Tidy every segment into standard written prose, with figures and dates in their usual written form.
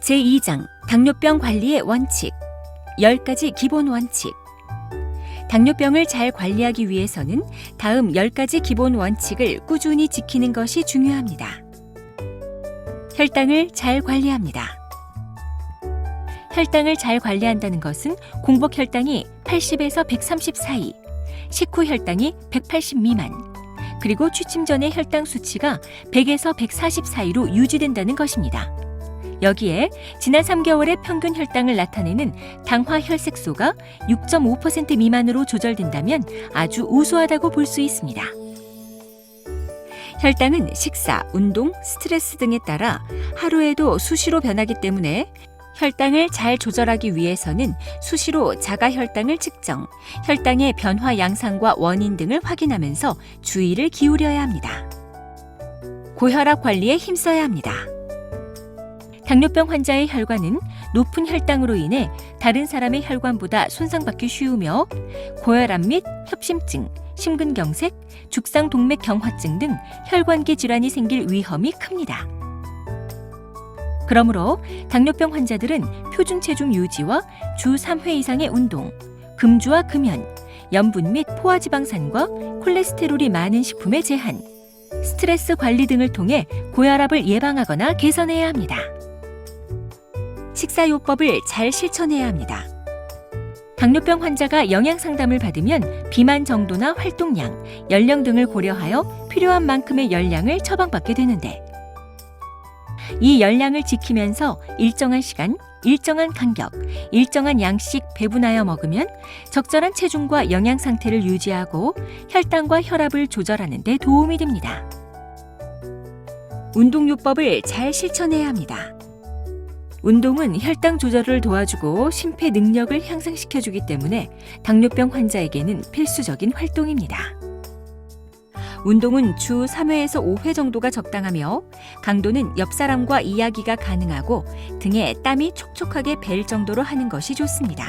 제2장 당뇨병 관리의 원칙 10가지 기본 원칙. 당뇨병을 잘 관리하기 위해서는 다음 10가지 기본 원칙을 꾸준히 지키는 것이 중요합니다. 혈당을 잘 관리합니다. 혈당을 잘 관리한다는 것은 공복 혈당이 80에서 130 사이, 식후 혈당이 180 미만, 그리고 취침 전의 혈당 수치가 100에서 140 사이로 유지된다는 것입니다. 여기에 지난 3개월의 평균 혈당을 나타내는 당화 혈색소가 6.5% 미만으로 조절된다면 아주 우수하다고 볼 수 있습니다. 혈당은 식사, 운동, 스트레스 등에 따라 하루에도 수시로 변하기 때문에 혈당을 잘 조절하기 위해서는 수시로 자가 혈당을 측정, 혈당의 변화 양상과 원인 등을 확인하면서 주의를 기울여야 합니다. 고혈압 관리에 힘써야 합니다. 당뇨병 환자의 혈관은 높은 혈당으로 인해 다른 사람의 혈관보다 손상받기 쉬우며 고혈압 및 협심증, 심근경색, 죽상동맥경화증 등 혈관계 질환이 생길 위험이 큽니다. 그러므로 당뇨병 환자들은 표준 체중 유지와 주 3회 이상의 운동, 금주와 금연, 염분 및 포화지방산과 콜레스테롤이 많은 식품의 제한, 스트레스 관리 등을 통해 고혈압을 예방하거나 개선해야 합니다. 식사요법을 잘 실천해야 합니다. 당뇨병 환자가 영양 상담을 받으면 비만 정도나 활동량, 연령 등을 고려하여 필요한 만큼의 열량을 처방받게 되는데 이 열량을 지키면서 일정한 시간, 일정한 간격, 일정한 양씩 배분하여 먹으면 적절한 체중과 영양 상태를 유지하고 혈당과 혈압을 조절하는 데 도움이 됩니다. 운동요법을 잘 실천해야 합니다. 운동은 혈당 조절을 도와주고 심폐 능력을 향상시켜주기 때문에 당뇨병 환자에게는 필수적인 활동입니다. 운동은 주 3회에서 5회 정도가 적당하며 강도는 옆 사람과 이야기가 가능하고 등에 땀이 촉촉하게 벨 정도로 하는 것이 좋습니다.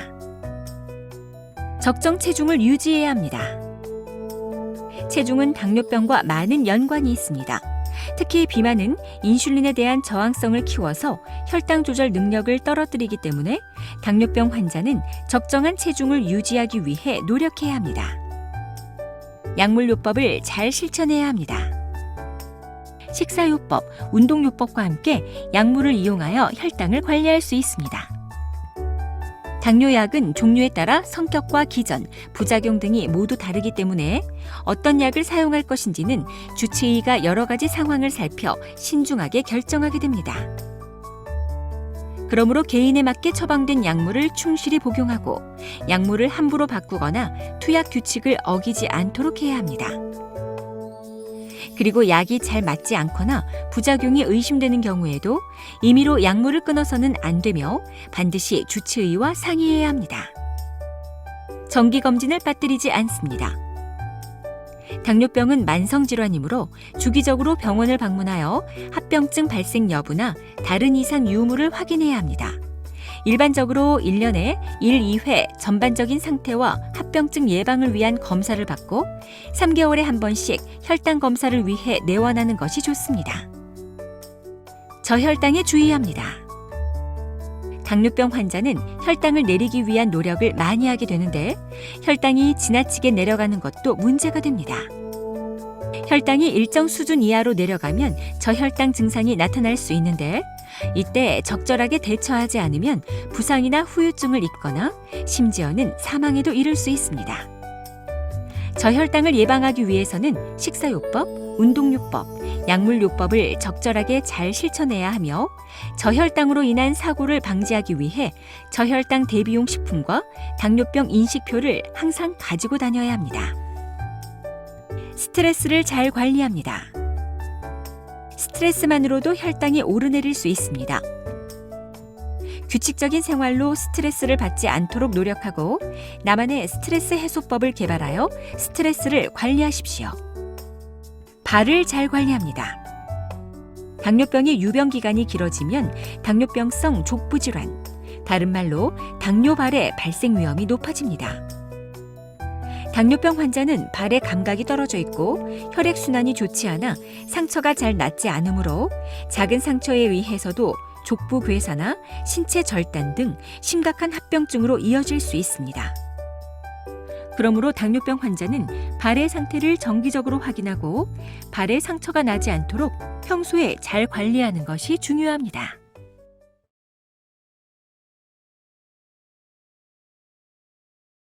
적정 체중을 유지해야 합니다. 체중은 당뇨병과 많은 연관이 있습니다. 특히 비만은 인슐린에 대한 저항성을 키워서 혈당 조절 능력을 떨어뜨리기 때문에 당뇨병 환자는 적정한 체중을 유지하기 위해 노력해야 합니다. 약물요법을 잘 실천해야 합니다. 식사요법, 운동요법과 함께 약물을 이용하여 혈당을 관리할 수 있습니다. 당뇨약은 종류에 따라 성격과 기전, 부작용 등이 모두 다르기 때문에 어떤 약을 사용할 것인지는 주치의가 여러 가지 상황을 살펴 신중하게 결정하게 됩니다. 그러므로 개인에 맞게 처방된 약물을 충실히 복용하고 약물을 함부로 바꾸거나 투약 규칙을 어기지 않도록 해야 합니다. 그리고 약이 잘 맞지 않거나 부작용이 의심되는 경우에도 임의로 약물을 끊어서는 안 되며 반드시 주치의와 상의해야 합니다. 정기검진을 빠뜨리지 않습니다. 당뇨병은 만성질환이므로 주기적으로 병원을 방문하여 합병증 발생 여부나 다른 이상 유무를 확인해야 합니다. 일반적으로 1년에 1, 2회 전반적인 상태와 합병증 예방을 위한 검사를 받고 3개월에 한 번씩 혈당 검사를 위해 내원하는 것이 좋습니다. 저혈당에 주의합니다. 당뇨병 환자는 혈당을 내리기 위한 노력을 많이 하게 되는데 혈당이 지나치게 내려가는 것도 문제가 됩니다. 혈당이 일정 수준 이하로 내려가면 저혈당 증상이 나타날 수 있는데 이때 적절하게 대처하지 않으면 부상이나 후유증을 입거나 심지어는 사망에도 이를 수 있습니다. 저혈당을 예방하기 위해서는 식사요법, 운동요법, 약물요법을 적절하게 잘 실천해야 하며 저혈당으로 인한 사고를 방지하기 위해 저혈당 대비용 식품과 당뇨병 인식표를 항상 가지고 다녀야 합니다. 스트레스를 잘 관리합니다. 스트레스만으로도 혈당이 오르내릴 수 있습니다. 규칙적인 생활로 스트레스를 받지 않도록 노력하고 나만의 스트레스 해소법을 개발하여 스트레스를 관리하십시오. 발을 잘 관리합니다. 당뇨병의 유병 기간이 길어지면 당뇨병성 족부질환, 다른 말로 당뇨발의 발생 위험이 높아집니다. 당뇨병 환자는 발의 감각이 떨어져 있고 혈액순환이 좋지 않아 상처가 잘 낫지 않으므로 작은 상처에 의해서도 족부 괴사나 신체 절단 등 심각한 합병증으로 이어질 수 있습니다. 그러므로 당뇨병 환자는 발의 상태를 정기적으로 확인하고 발에 상처가 나지 않도록 평소에 잘 관리하는 것이 중요합니다.